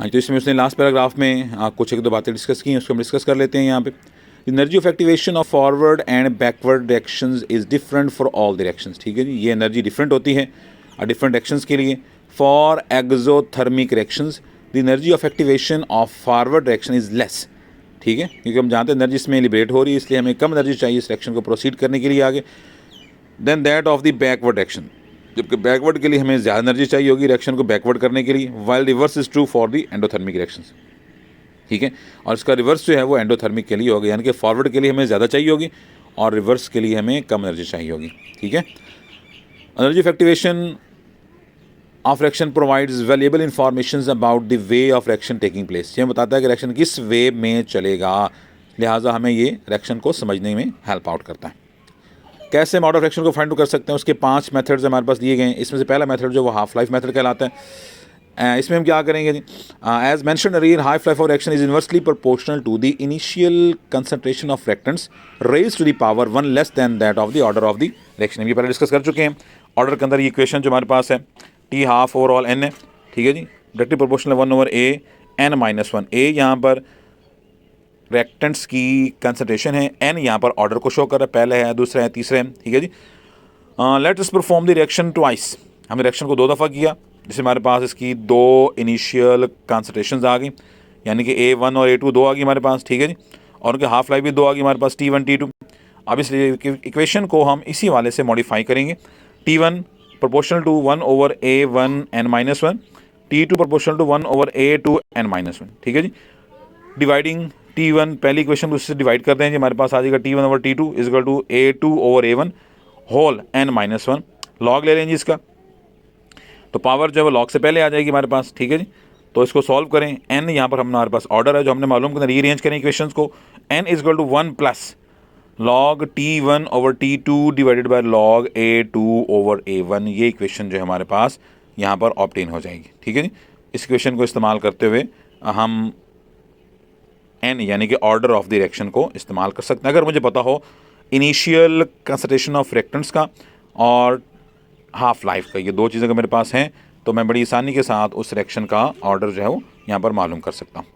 हाँ, तो इसमें उसने लास्ट पैराग्राफ में कुछ एक दो बातें डिस्कस की हैं, उसको हम डिस्कस कर लेते हैं यहाँ पे। Energy of activation of forward and backward directions is different for all directions. ठीक है जी, ये एनर्जी डिफरेंट होती है डिफरेंट डायरेक्शंस के लिए। For exothermic reactions the energy of activation of forward direction is less. ठीक है, क्योंकि हम जानते हैं एनर्जी इसमें लिबरेट हो रही है, इसलिए हमें कम एनर्जी चाहिए इस रिएक्शन को प्रोसीड करने के लिए आगे, then that of the backward direction. जबकि बैकवर्ड के लिए हमें ज़्यादा एनर्जी चाहिए होगी रिएक्शन को बैकवर्ड करने के लिए, while reverse is true for the endothermic reactions. ठीक है, और इसका रिवर्स जो है वो एंडोथर्मिक के लिए होगा, यानी कि फॉरवर्ड के लिए हमें ज़्यादा चाहिए होगी और रिवर्स के लिए हमें कम एनर्जी चाहिए होगी। ठीक है, energy of activation of reaction provides valuable information about the way of reaction taking place. ये बताता है कि रिएक्शन किस वे में चलेगा, लिहाजा हमें ये रिएक्शन को समझने में हेल्प आउट करता है। कैसे हम ऑर्डर ऑफ रिएक्शन को फाइंड आउट कर सकते हैं, उसके 5 मेथड्स हमारे पास दिए गए हैं। इसमें से पहला मेथड जो वो हाफ लाइफ मेथड कहलाता है। इसमें हम क्या करेंगे, as mentioned earlier half life of reaction is inversely proportional to the initial concentration of reactants raised to the power 1 less than that of the order of the reaction. ये पहले discuss कर चुके हैं। ऑर्डर के अंदर ये equation जो हमारे पास है टी हाफ ओवरऑल एन है। ठीक है जी, directly proportional 1/a n-1। a यहाँ पर रिएक्टेंट्स की कंसंट्रेशन है, n यहाँ पर ऑर्डर को शो कर रहा है, पहले है, दूसरा है, तीसरा है। ठीक है जी, let us perform the reaction twice. हमने रिएक्शन को 2 दफ़ा किया, जिससे हमारे पास इसकी 2 इनिशियल कंसंट्रेशंस आ गई, यानी कि A1 और A2 2 आ गई हमारे पास। ठीक है जी, और उनके हाफ लाइफ भी 2 आ गई हमारे पास, T1 T2। अब इस इक्वेशन को हम इसी वाले से मॉडिफाई करेंगे। T1 proportional to 1/A1 n-1, T2 proportional to 1/A2 n-1। ठीक है जी, डिवाइडिंग T1 पहली इक्वेशन को उससे डिवाइड करते हैं जी, हमारे पास आ जाएगा T1/T2 is equal to A2/A1 whole n-1। Log ले लें जी इसका, तो पावर जो है वो लॉग से पहले आ जाएगी हमारे पास। ठीक है जी, तो इसको सॉल्व करें। n यहाँ पर हमारे पास ऑर्डर है जो हमने मालूम करना, रीअरेंज करें इक्वेशंस को। n is equal to 1 plus log T1/T2 divided by log A2/A1। ये इक्वेशन जो है हमारे पास यहाँ पर ऑब्टेन हो जाएगी। ठीक है जी, इस इक्वेशन को इस्तेमाल करते हुए हम n यानी कि ऑर्डर ऑफ द रिएक्शन को इस्तेमाल कर सकते हैं। अगर मुझे पता हो इनिशियल कंसंट्रेशन ऑफ रिएक्टेंट्स का और हाफ लाइफ का, ये 2 चीज़ें अगर मेरे पास हैं, तो मैं बड़ी आसानी के साथ उस रिएक्शन का ऑर्डर जो है वो यहाँ पर मालूम कर सकता हूँ।